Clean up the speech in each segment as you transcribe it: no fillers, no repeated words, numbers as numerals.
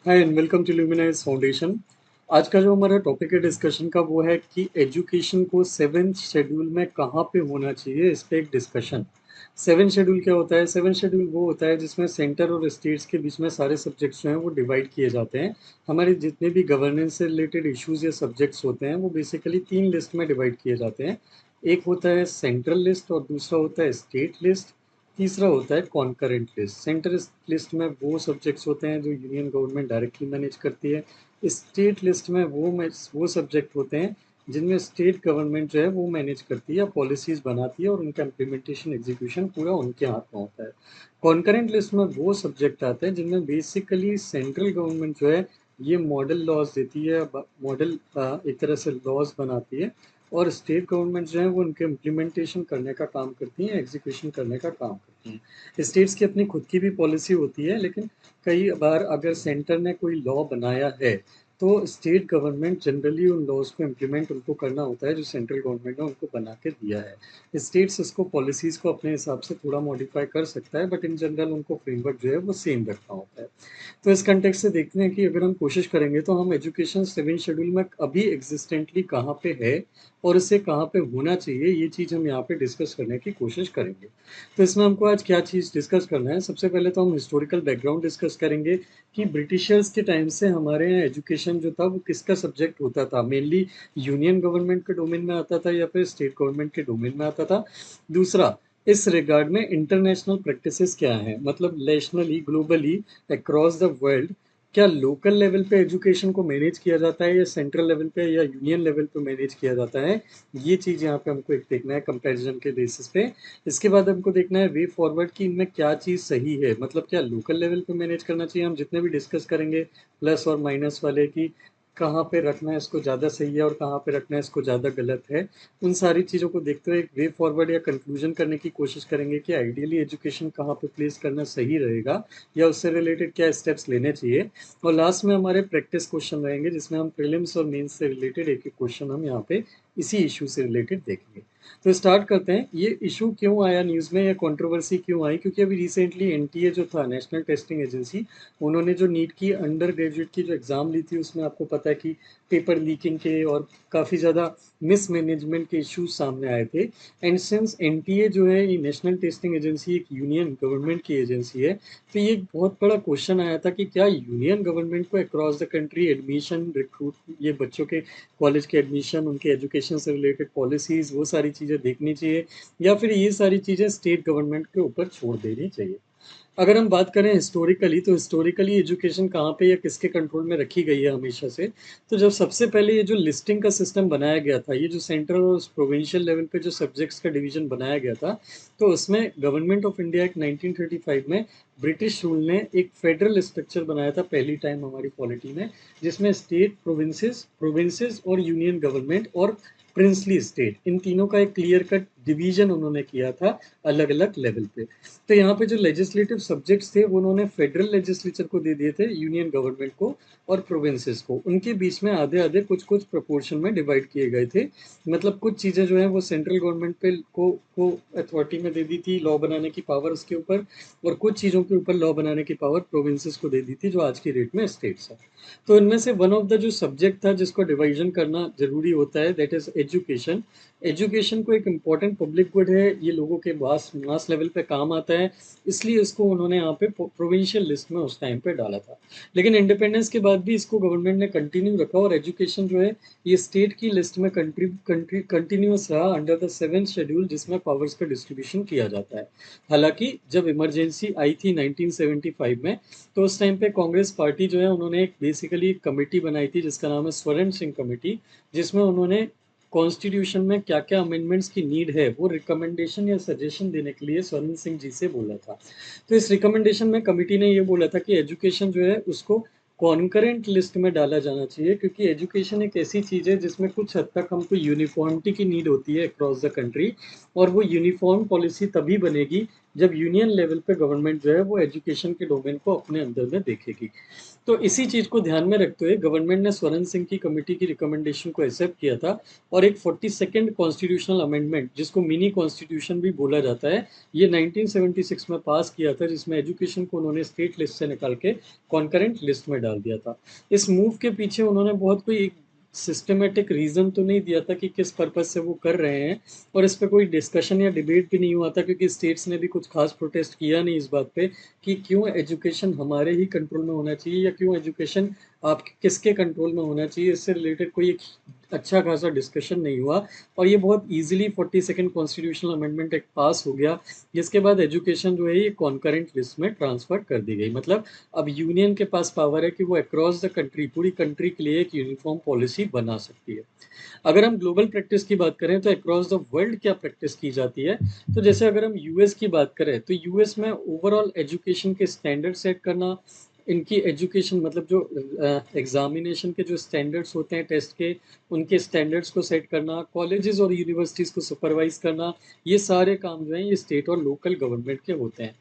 Hi and welcome to Luminize Foundation. आज का जो हमारा टॉपिक है डिस्कशन का वो है कि एजुकेशन को सेवेंथ शेड्यूल में कहाँ पे होना चाहिए, इस पे एक डिस्कशन। सेवन शेड्यूल क्या होता है? सेवन शेड्यूल वो होता है जिसमें सेंटर और स्टेट्स के बीच में सारे सब्जेक्ट्स जो हैं वो डिवाइड किए जाते हैं। हमारे जितने भी गवर्नेंस से रिलेटेड इश्यूज या सब्जेक्ट्स होते हैं वो बेसिकली तीन लिस्ट में डिवाइड किए जाते हैं। एक होता है सेंट्रल लिस्ट और दूसरा होता है स्टेट लिस्ट, तीसरा होता है कॉन्करेंट लिस्ट। सेंटर लिस्ट में वो सब्जेक्ट्स होते हैं जो यूनियन गवर्नमेंट डायरेक्टली मैनेज करती है। स्टेट लिस्ट में वो सब्जेक्ट होते हैं जिनमें स्टेट गवर्नमेंट जो है वो मैनेज करती है या पॉलिसीज बनाती है और उनका इम्प्लीमेंटेशन एग्जीक्यूशन पूरा उनके हाथ में होता है। कॉन्करेंट लिस्ट में वो सब्जेक्ट आते हैं जिनमें बेसिकली सेंट्रल गवर्नमेंट जो है ये मॉडल लॉज देती है, मॉडल एक तरह से लॉज बनाती है, और स्टेट गवर्नमेंट जो है वो उनके इम्प्लीमेंटेशन करने का काम करती हैं, एग्जीक्यूशन करने का काम करती हैं। स्टेट्स की अपनी खुद की भी पॉलिसी होती है, लेकिन कई बार अगर सेंटर ने कोई लॉ बनाया है तो स्टेट गवर्नमेंट जनरली उन लॉज को इम्प्लीमेंट उनको करना होता है जो सेंट्रल गवर्नमेंट ने उनको बना के दिया है। स्टेट्स इसको पॉलिसीज़ को अपने हिसाब से थोड़ा मॉडिफाई कर सकता है, बट इन जनरल उनको फ्रेमवर्क जो है वो सेम रखना होता है। तो इस कंटेक्स्ट से देखते हैं कि अगर हम कोशिश करेंगे तो हम एजुकेशन सेवन शेड्यूल में अभी एग्जिस्टेंटली कहाँ पे है और इसे कहाँ पे होना चाहिए, ये चीज़ हम यहाँ पे डिस्कस करने की कोशिश करेंगे। तो इसमें हमको आज क्या चीज़ डिस्कस करना है? सबसे पहले तो हम हिस्टोरिकल बैकग्राउंड डिस्कस करेंगे कि ब्रिटिशर्स के टाइम से हमारे यहाँ एजुकेशन जो था वो किसका सब्जेक्ट होता था, मेनली यूनियन गवर्नमेंट के डोमेन में आता था या फिर स्टेट गवर्नमेंट के डोमेन में आता था। दूसरा, इस रिगार्ड में इंटरनेशनल प्रैक्टिसेस क्या हैं, मतलब nationally globally across the world क्या लोकल लेवल पे एजुकेशन को मैनेज किया जाता है या सेंट्रल लेवल पे या यूनियन लेवल पे मैनेज किया जाता है। ये चीज़ यहाँ पे हमको एक देखना है कंपैरिजन के बेसिस पे। इसके बाद हमको देखना है वे फॉरवर्ड कि इनमें क्या चीज़ सही है, मतलब क्या लोकल लेवल पे मैनेज करना चाहिए। हम जितने भी डिस्कस करेंगे प्लस और माइनस वाले की कहाँ पे रखना है इसको ज़्यादा सही है और कहाँ पे रखना है इसको ज़्यादा गलत है, उन सारी चीज़ों को देखते हुए एक वे फॉरवर्ड या कंक्लूजन करने की कोशिश करेंगे कि आइडियली एजुकेशन कहाँ पे प्लेस करना सही रहेगा या उससे रिलेटेड क्या स्टेप्स लेने चाहिए। और लास्ट में हमारे प्रैक्टिस क्वेश्चन रहेंगे जिसमें हम प्रीलिम्स और मेंस से रिलेटेड एक एक क्वेश्चन हम यहाँ पे इसी इशू से रिलेटेड देखेंगे। तो स्टार्ट करते हैं। ये इशू क्यों आया न्यूज़ में या कंट्रोवर्सी क्यों आई? क्योंकि अभी रिसेंटली एनटीए जो था, नेशनल टेस्टिंग एजेंसी, उन्होंने जो नीट की अंडर ग्रेजुएट की जो एग्ज़ाम ली थी उसमें आपको पता है कि पेपर लीकिंग के और काफ़ी ज़्यादा मिसमैनेजमेंट के इश्यूज सामने आए थे। एंड सिंस एनटीए जो है ये नेशनल टेस्टिंग एजेंसी एक यूनियन गवर्नमेंट की एजेंसी है, तो ये एक बहुत बड़ा क्वेश्चन आया था कि क्या यूनियन गवर्नमेंट को across the country admission recruit, ये बच्चों के कॉलेज के एडमिशन, उनके एजुकेशन से रिलेटेड पॉलिसीज़, वो सारी चीज़ें देखनी चाहिए या फिर ये सारी चीज़ें स्टेट गवर्नमेंट के ऊपर छोड़ देनी चाहिए। अगर हम बात करें हिस्टोरिकली, तो हिस्टोरिकली एजुकेशन कहाँ पे या किसके कंट्रोल में रखी गई है हमेशा से? तो जब सबसे पहले ये जो लिस्टिंग का सिस्टम बनाया गया था, ये जो सेंट्रल और प्रोविंशियल लेवल पे जो सब्जेक्ट्स का डिवीजन बनाया गया था, तो उसमें गवर्नमेंट ऑफ इंडिया एक 1935 में ब्रिटिश रूल ने एक फेडरल स्ट्रक्चर बनाया था पहली टाइम हमारी पॉलिटी में, जिसमें स्टेट, प्रोविंसेस प्रोविंसेस और यूनियन गवर्नमेंट और प्रिंसली स्टेट, इन तीनों का एक क्लियर कट डिवीजन उन्होंने किया था अलग अलग लेवल पे। तो यहाँ पे जो लेजिस्लेटिव सब्जेक्ट्स थे वो उन्होंने फेडरल लेजिस्लेचर को दे दिए थे, यूनियन गवर्नमेंट को और प्रोविंसेस को। उनके बीच में आधे आधे कुछ कुछ प्रोपोर्शन में डिवाइड किए गए थे। मतलब कुछ चीज़ें जो हैं वो सेंट्रल गवर्नमेंट पे को अथॉरिटी में दे दी थी लॉ बनाने की पावर उसके ऊपर, और कुछ चीज़ों के ऊपर लॉ बनाने की पावर प्रोविंसेस को दे दी थी जो आज की डेट में स्टेट्स है। तो इनमें से वन ऑफ द जो सब्जेक्ट था जिसको डिवाइजन करना जरूरी होता है, दैट इज एजुकेशन। एजुकेशन को एक इम्पॉर्टेंट पब्लिक गुड है, ये लोगों के मास मास लेवल पे काम आता है, इसलिए इसको उन्होंने यहाँ पे प्रोविंशियल लिस्ट में उस टाइम पे डाला था। लेकिन इंडिपेंडेंस के बाद भी इसको गवर्नमेंट ने कंटिन्यू रखा और एजुकेशन जो है ये स्टेट की लिस्ट में कंटिन्यूस रहा अंडर द सेवेंथ शेड्यूल, जिसमें पावर्स का डिस्ट्रीब्यूशन किया जाता है। हालांकि जब इमरजेंसी आई थी 1975 में, तो उस टाइम पे कांग्रेस पार्टी जो है उन्होंने एक बेसिकली एक कमेटी बनाई थी जिसका नाम है स्वर्ण सिंह कमेटी, जिसमें उन्होंने कॉन्स्टिट्यूशन में क्या क्या अमेंडमेंट्स की नीड है वो रिकमेंडेशन या सजेशन देने के लिए स्वर्ण सिंह जी से बोला था। तो इस रिकमेंडेशन में कमिटी ने ये बोला था कि एजुकेशन जो है उसको कॉन्करेंट लिस्ट में डाला जाना चाहिए, क्योंकि एजुकेशन एक ऐसी चीज़ है जिसमें कुछ हद तक हमको यूनिफॉर्मिटी की नीड होती है अक्रॉस द कंट्री, और वो यूनिफॉर्म पॉलिसी तभी बनेगी जब यूनियन लेवल पे गवर्नमेंट जो है वो एजुकेशन के डोमेन को अपने अंदर में देखेगी। तो इसी चीज को ध्यान में रखते हुए गवर्नमेंट ने स्वरण सिंह की कमेटी की रिकमेंडेशन को एक्सेप्ट किया था और एक 42nd कॉन्स्टिट्यूशनल अमेंडमेंट, जिसको मिनी कॉन्स्टिट्यूशन भी बोला जाता है, ये 1976 में पास किया था, जिसमें एजुकेशन को उन्होंने स्टेट लिस्ट से निकाल के कॉन्करेंट लिस्ट में डाल दिया था। इस मूव के पीछे उन्होंने बहुत कोई एक सिस्टमेटिक रीजन तो नहीं दिया था कि किस पर्पज से वो कर रहे हैं, और इस पे कोई डिस्कशन या डिबेट भी नहीं हुआ था, क्योंकि स्टेट्स ने भी कुछ खास प्रोटेस्ट किया नहीं इस बात पे कि क्यों एजुकेशन हमारे ही कंट्रोल में होना चाहिए या क्यों एजुकेशन आप किसके कंट्रोल में होना चाहिए। इससे रिलेटेड कोई एक अच्छा खासा डिस्कशन नहीं हुआ और ये बहुत इजीली 42nd कॉन्स्टिट्यूशनल अमेंडमेंट एक पास हो गया, जिसके बाद एजुकेशन जो है ये कॉन्करेंट लिस्ट में ट्रांसफर कर दी गई। मतलब अब यूनियन के पास पावर है कि वो अक्रॉस द कंट्री, पूरी कंट्री के लिए एक यूनिफॉर्म पॉलिसी बना सकती है। अगर हम ग्लोबल प्रैक्टिस की बात करें तो अक्रॉस द वर्ल्ड क्या प्रैक्टिस की जाती है, तो जैसे अगर हम यूएस की बात करें तो यूएस में ओवरऑल एजुकेशन के स्टैंडर्ड सेट करना, इनकी एजुकेशन मतलब जो एग्जामिनेशन के जो स्टैंडर्ड्स होते हैं टेस्ट के, उनके स्टैंडर्ड्स को सेट करना, कॉलेजेस और यूनिवर्सिटीज़ को सुपरवाइज करना, ये सारे काम जो हैं ये स्टेट और लोकल गवर्नमेंट के होते हैं।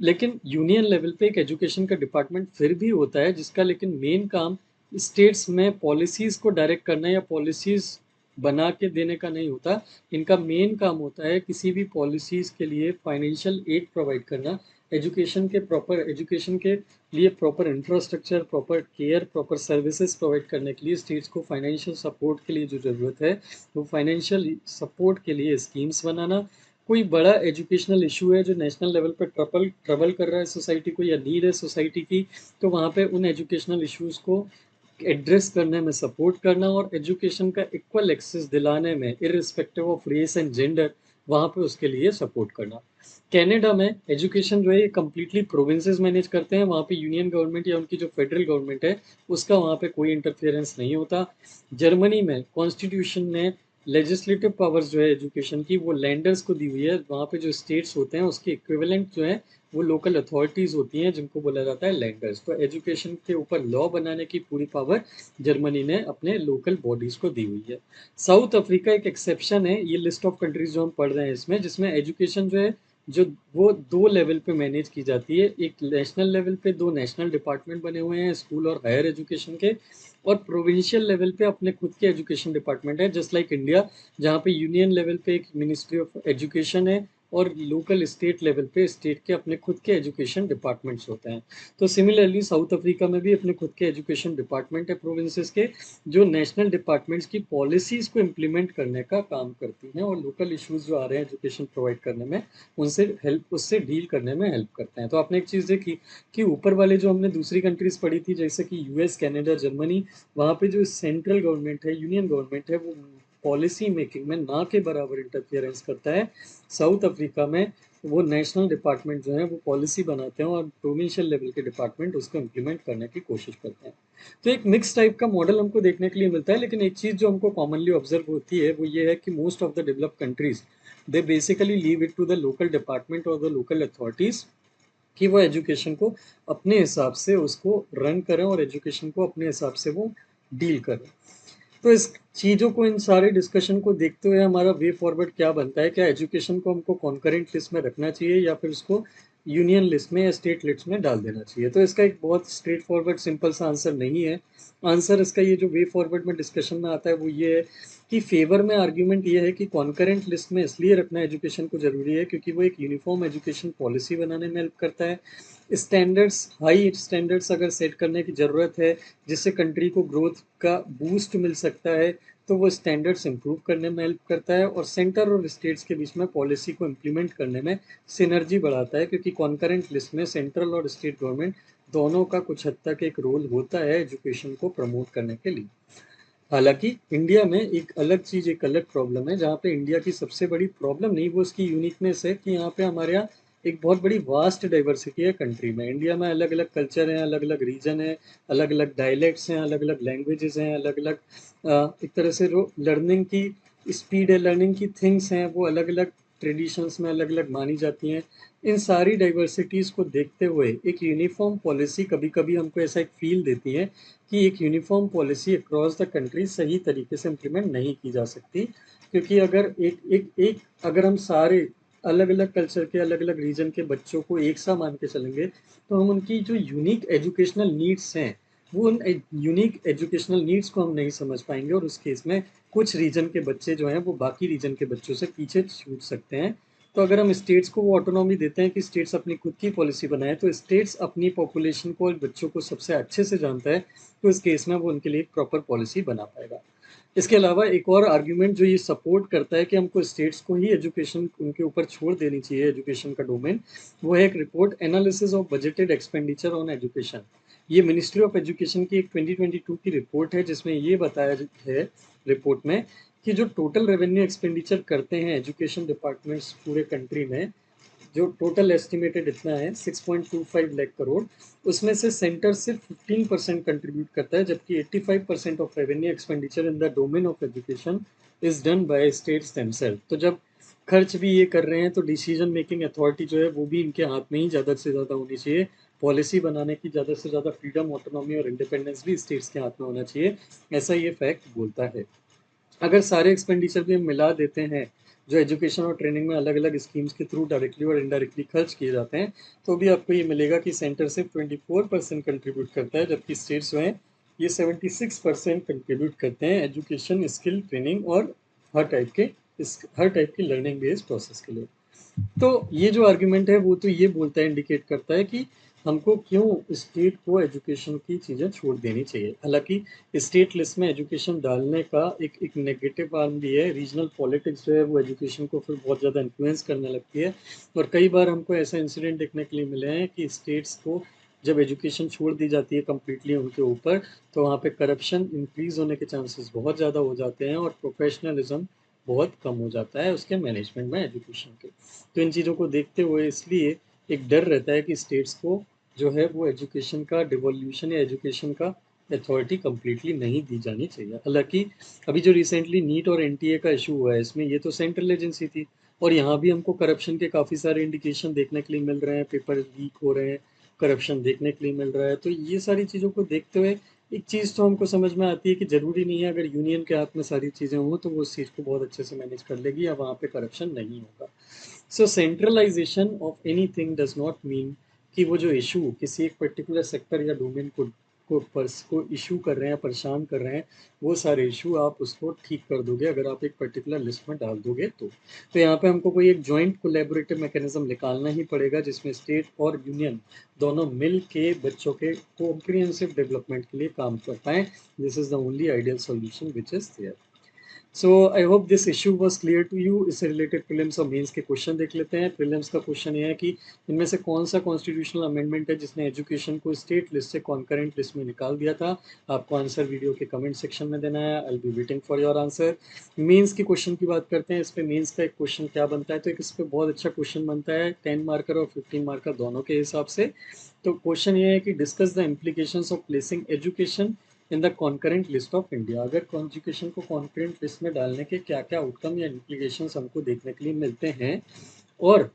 लेकिन यूनियन लेवल पे एक एजुकेशन का डिपार्टमेंट फिर भी होता है, जिसका लेकिन मेन काम स्टेट्स में पॉलिसीज़ को डायरेक्ट करना या पॉलिसीज़ बना के देने का नहीं होता। इनका मेन काम होता है किसी भी पॉलिसीज़ के लिए फाइनेंशियल एड प्रोवाइड करना, एजुकेशन के लिए proper infrastructure, proper care, proper services provide करने के लिए स्टेट्स को फाइनेंशियल सपोर्ट के लिए जो ज़रूरत है, वो फाइनेंशियल सपोर्ट के लिए स्कीम्स बनाना। कोई बड़ा एजुकेशनल इशू है जो नेशनल लेवल पर ट्रबल कर रहा है सोसाइटी को या नीड है सोसाइटी की, तो वहाँ पे उन एजुकेशनल इश्यूज़ को एड्रेस करने में सपोर्ट करना और एजुकेशन का इक्वल एक्सेस दिलाने में irrespective of race and gender, वहाँ पे उसके लिए सपोर्ट करना। कनाडा में एजुकेशन जो है ये कम्प्लीटली प्रोविंसेस मैनेज करते हैं, वहाँ पे यूनियन गवर्नमेंट या उनकी जो फेडरल गवर्नमेंट है उसका वहाँ पे कोई इंटरफेरेंस नहीं होता। जर्मनी में कॉन्स्टिट्यूशन ने लेजिस्लेटिव पावर्स जो है एजुकेशन की वो लैंडर्स को दी हुई है, वहाँ पे जो स्टेट्स होते हैं उसके इक्विवेलेंट जो है वो लोकल अथॉरिटीज़ होती हैं, जिनको बोला जाता है लैंडर्स। तो एजुकेशन के ऊपर लॉ बनाने की पूरी पावर जर्मनी ने अपने लोकल बॉडीज़ को दी हुई है। साउथ अफ्रीका एक एक्सेप्शन है, ये लिस्ट ऑफ कंट्रीज जो हम पढ़ रहे हैं इसमें, जिसमें एजुकेशन जो है जो वो दो लेवल पे मैनेज की जाती है। एक नेशनल लेवल पे दो नेशनल डिपार्टमेंट बने हुए हैं स्कूल और हायर एजुकेशन के, और प्रोविंशियल लेवल पे अपने खुद के एजुकेशन डिपार्टमेंट है, जस्ट लाइक इंडिया, जहाँ पे यूनियन लेवल पे एक मिनिस्ट्री ऑफ एजुकेशन है और लोकल स्टेट लेवल पे स्टेट के अपने खुद के एजुकेशन डिपार्टमेंट्स होते हैं। तो सिमिलरली साउथ अफ्रीका में भी अपने खुद के एजुकेशन डिपार्टमेंट है प्रोविंसेस के, जो नेशनल डिपार्टमेंट्स की पॉलिसीज़ को इम्प्लीमेंट करने का काम करती हैं और लोकल इश्यूज जो आ रहे हैं एजुकेशन प्रोवाइड करने में उससे डील करने में हेल्प करते हैं। तो आपने एक चीज़ देखी कि ऊपर वाले जो हमने दूसरी कंट्रीज पढ़ी थी जैसे कि यूएस, कनाडा, जर्मनी, वहाँ पे जो सेंट्रल गवर्नमेंट है, यूनियन गवर्नमेंट है, वो पॉलिसी मेकिंग में ना के बराबर इंटरफियरेंस करता है। साउथ अफ्रीका में वो नेशनल डिपार्टमेंट जो है वो पॉलिसी बनाते हैं और प्रोविंशियल लेवल के डिपार्टमेंट उसको इम्प्लीमेंट करने की कोशिश करते हैं। तो एक मिक्स टाइप का मॉडल हमको देखने के लिए मिलता है, लेकिन एक चीज़ जो हमको कॉमनली ऑब्जर्व होती है वो ये है कि most of the developed countries they basically leave it to the local department और द लोकल अथॉरिटीज़ कि वो एजुकेशन को अपने हिसाब से उसको रन करें और एजुकेशन को अपने हिसाब से वो डील करें। तो इस चीज़ों को, इन सारे डिस्कशन को देखते हुए हमारा वे फॉरवर्ड क्या बनता है? क्या एजुकेशन को हमको कॉन्करेंट लिस्ट में रखना चाहिए या फिर उसको यूनियन लिस्ट में या स्टेट लिस्ट में डाल देना चाहिए? तो इसका एक बहुत स्ट्रेट फॉरवर्ड सिंपल सा आंसर नहीं है। आंसर इसका ये जो वे फॉरवर्ड में डिस्कशन में आता है वो ये है कि फेवर में आर्ग्यूमेंट ये है कि कॉन्करेंट लिस्ट में इसलिए रखना एजुकेशन को ज़रूरी है क्योंकि वो एक यूनिफॉर्म एजुकेशन पॉलिसी बनाने में हेल्प करता है। स्टैंडर्ड्स, हाई स्टैंडर्ड्स अगर सेट करने की ज़रूरत है जिससे कंट्री को ग्रोथ का बूस्ट मिल सकता है, तो वो स्टैंडर्ड्स इंप्रूव करने में हेल्प करता है और सेंटर और स्टेट्स के बीच में पॉलिसी को इम्प्लीमेंट करने में सिनर्जी बढ़ाता है, क्योंकि कॉन्करेंट लिस्ट में सेंट्रल और स्टेट गवर्नमेंट दोनों का कुछ हद तक एक रोल होता है एजुकेशन को प्रमोट करने के लिए। हालांकि इंडिया में एक अलग चीज़, एक अलग प्रॉब्लम है, जहाँ पे इंडिया की सबसे बड़ी प्रॉब्लम नहीं, वो उसकी यूनिकनेस है कि यहाँ पे हमारे यहाँ एक बहुत बड़ी वास्ट डाइवर्सिटी है कंट्री में। इंडिया में अलग अलग कल्चर हैं, अलग अलग रीजन है, अलग अलग डायलेक्ट्स हैं, अलग अलग लैंग्वेजेस हैं, अलग अलग एक तरह से जो लर्निंग की स्पीड है, लर्निंग की थिंग्स हैं, वो अलग अलग ट्रेडिशंस में अलग अलग मानी जाती हैं। इन सारी डाइवर्सिटीज़ को देखते हुए एक यूनिफॉर्म पॉलिसी कभी कभी हमको ऐसा एक फील देती है कि एक uniform policy across the country सही तरीके से इम्प्लीमेंट नहीं की जा सकती, क्योंकि अगर एक एक एक अगर हम सारे अलग अलग कल्चर के, अलग अलग रीजन के बच्चों को एक सा मान के चलेंगे तो हम उनकी जो यूनिक एजुकेशनल नीड्स हैं, वो उन यूनिक एजुकेशनल नीड्स को हम नहीं समझ पाएंगे, और उस केस में कुछ रीजन के बच्चे जो हैं वो बाकी रीजन के बच्चों से पीछे छूट सकते हैं। तो अगर हम स्टेट्स को वो ऑटोनॉमी देते हैं कि स्टेट्स अपनी खुद की पॉलिसी बनाए, तो स्टेट्स अपनी पॉपुलेशन को और बच्चों को सबसे अच्छे से जानता है, तो इस केस में वो उनके लिए एक प्रॉपर पॉलिसी बना पाएगा। इसके अलावा एक और आर्ग्यूमेंट जो ये सपोर्ट करता है कि हमको स्टेट्स को ही एजुकेशन उनके ऊपर छोड़ देनी चाहिए, एजुकेशन का डोमेन, वो है एक report analysis of budgeted expenditure on education. ये मिनिस्ट्री ऑफ एजुकेशन की एक 2022 की रिपोर्ट है, जिसमें ये बताया है रिपोर्ट में कि जो टोटल रेवेन्यू एक्सपेंडिचर करते हैं एजुकेशन डिपार्टमेंट्स पूरे कंट्री में, जो टोटल एस्टिमेटेड इतना है 6.25 लाख करोड़, उसमें से सेंटर सिर्फ 15% कंट्रीब्यूट करता है, जबकि 85% of revenue expenditure in the domain of education is done by states themselves. तो जब खर्च भी ये कर रहे हैं तो डिसीजन मेकिंग अथॉरिटी जो है वो भी इनके हाथ में ही ज़्यादा से ज़्यादा होनी चाहिए। पॉलिसी बनाने की ज़्यादा से ज़्यादा फ्रीडम, ऑटोनॉमी और इंडिपेंडेंस भी स्टेट्स के हाथ में होना चाहिए, ऐसा ये फैक्ट बोलता है। अगर सारे एक्सपेंडिचर भी हम मिला देते हैं जो एजुकेशन और ट्रेनिंग में अलग अलग स्कीम्स के थ्रू डायरेक्टली और इनडायरेक्टली खर्च किए जाते हैं, तो भी आपको ये मिलेगा कि सेंटर सिर्फ 24% कंट्रीब्यूट करता है, जबकि स्टेट्स जो हैं ये 76% कंट्रीब्यूट करते हैं एजुकेशन, स्किल ट्रेनिंग और हर टाइप की लर्निंग बेस्ड प्रोसेस के लिए। तो ये जो आर्ग्यूमेंट है वो तो ये बोलता है, इंडिकेट करता है कि हमको क्यों स्टेट को एजुकेशन की चीज़ें छोड़ देनी चाहिए। हालांकि स्टेट लिस्ट में एजुकेशन डालने का एक नेगेटिव आर्म भी है। रीजनल पॉलिटिक्स जो है वो एजुकेशन को फिर बहुत ज़्यादा इन्फ्लुएंस करने लगती है, और कई बार हमको ऐसा इंसिडेंट देखने के लिए मिले हैं कि स्टेट्स को जब एजुकेशन छोड़ दी जाती है कम्प्लीटली उनके ऊपर, तो वहाँ पे करप्शन इंक्रीज होने के चांसेस बहुत ज़्यादा हो जाते हैं, और प्रोफेशनलिज्म बहुत कम हो जाता है उसके मैनेजमेंट में एजुकेशन के। तो इन चीज़ों को देखते हुए इसलिए एक डर रहता है कि स्टेट्स को जो है वो एजुकेशन का डिवोल्यूशन या एजुकेशन का अथॉरिटी कम्प्लीटली नहीं दी जानी चाहिए। हालांकि अभी जो रिसेंटली नीट और एनटीए का इशू हुआ है, इसमें ये तो सेंट्रल एजेंसी थी, और यहाँ भी हमको करप्शन के काफ़ी सारे इंडिकेशन देखने के लिए मिल रहे हैं, पेपर लीक हो रहे हैं, करप्शन देखने के लिए मिल रहा है। तो ये सारी चीज़ों को देखते हुए एक चीज़ तो हमको समझ में आती है कि ज़रूरी नहीं है अगर यूनियन के हाथ में सारी चीज़ें हों तो वो उस चीज़ को बहुत अच्छे से मैनेज कर लेगी या वहाँ पे करप्शन नहीं होगा। So centralisation of anything does not mean कि वो जो इशू किसी एक पर्टिकुलर सेक्टर या डोमेन को इशू कर रहे हैं, परेशान कर रहे हैं, वो सारे इशू आप उसको ठीक कर दोगे अगर आप एक पर्टिकुलर लिस्ट में डाल दोगे तो यहाँ पे हमको कोई एक जॉइंट कोलैबोरेटिव मैकेनिज्म निकालना ही पड़ेगा, जिसमें स्टेट और यूनियन दोनों मिल के बच्चों के कॉम्प्रिहेंसिव डेवलपमेंट के लिए काम कर पाएँ। This is the only ideal solution which is there. So I hope this issue was clear to you. इससे रिलेटेड प्रीलिम्स और मेंस के क्वेश्चन देख लेते हैं। प्रीलिम्स का क्वेश्चन ये है कि इनमें से कौन सा कॉन्स्टिट्यूशनल अमेंडमेंट है जिसने एजुकेशन को स्टेट लिस्ट से कॉन्करेंट लिस्ट में निकाल दिया था। आपको आंसर वीडियो के कमेंट सेक्शन में देना है। I be waiting for your answer. Mains के क्वेश्चन की बात करते हैं। इस पे मेंस का एक क्वेश्चन क्या बनता है, तो एक इस पे बहुत अच्छा क्वेश्चन बनता है 10 मार्कर और 15 मार्कर दोनों के हिसाब से। तो क्वेश्चन ये है कि discuss the implications of placing education in the concurrent list of India. अगर एजुकेशन को कॉन्करेंट लिस्ट में डालने के क्या क्या आउटकम या इम्प्लीकेशंस हमको देखने के लिए मिलते हैं, और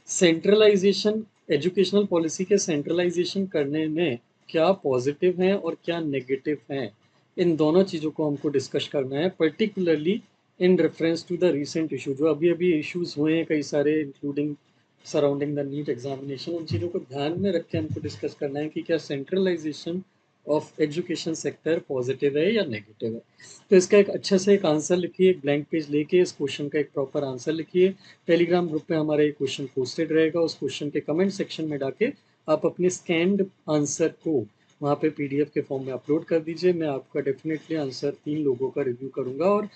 सेंट्रलाइजेशन, एजुकेशनल पॉलिसी के सेंट्रलाइजेशन करने में क्या पॉजिटिव हैं और क्या नेगेटिव हैं, इन दोनों चीज़ों को हमको डिस्कस करना है, particularly in reference to the recent issue जो अभी अभी इश्यूज हुए हैं कई सारे, including surrounding the NEET examination. उन चीज़ों को ध्यान में रख के हमको डिस्कस करना है कि क्या centralisation of education sector positive है या नेगेटिव है। तो इसका एक अच्छा से एक आंसर लिखिए, एक ब्लैंक पेज लेके इस क्वेश्चन का एक प्रॉपर आंसर लिखिए। टेलीग्राम ग्रुप पे हमारा ये क्वेश्चन पोस्टेड रहेगा, उस क्वेश्चन के कमेंट सेक्शन में डाके आप अपने स्कैन्ड आंसर को वहाँ पे पीडीएफ के फॉर्म में अपलोड कर दीजिए। मैं आपका डेफिनेटली आंसर 3 लोगों का रिव्यू करूँगा, और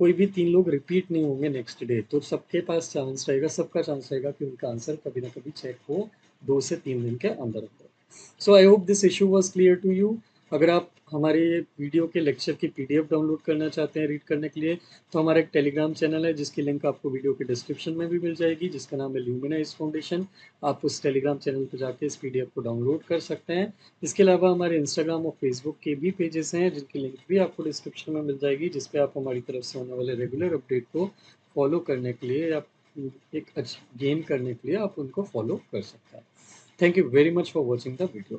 कोई भी 3 लोग रिपीट नहीं होंगे नेक्स्ट डे, तो सबके पास चांस रहेगा, सबका चांस रहेगा कि उनका आंसर कभी ना कभी चेक हो 2 से 3 दिन के अंदर अंदर। So I hope this issue was clear to you. अगर आप हमारे वीडियो के लेक्चर की पीडीएफ डाउनलोड करना चाहते हैं रीड करने के लिए, तो हमारा एक टेलीग्राम चैनल है जिसकी लिंक आपको वीडियो के डिस्क्रिप्शन में भी मिल जाएगी, जिसका नाम है ल्यूमिनाइज फाउंडेशन। आप उस टेलीग्राम चैनल पर जाके इस पीडीएफ को डाउनलोड कर सकते हैं। इसके अलावा हमारे इंस्टाग्राम और फेसबुक के भी पेजेस हैं जिनकी लिंक भी आपको डिस्क्रिप्शन में मिल जाएगी, जिसपे आप हमारी तरफ से होने वाले रेगुलर अपडेट को फॉलो करने के लिए या एक अच्छा गेन करने के लिए आप उनको फॉलो कर सकते हैं। Thank you very much for watching the video.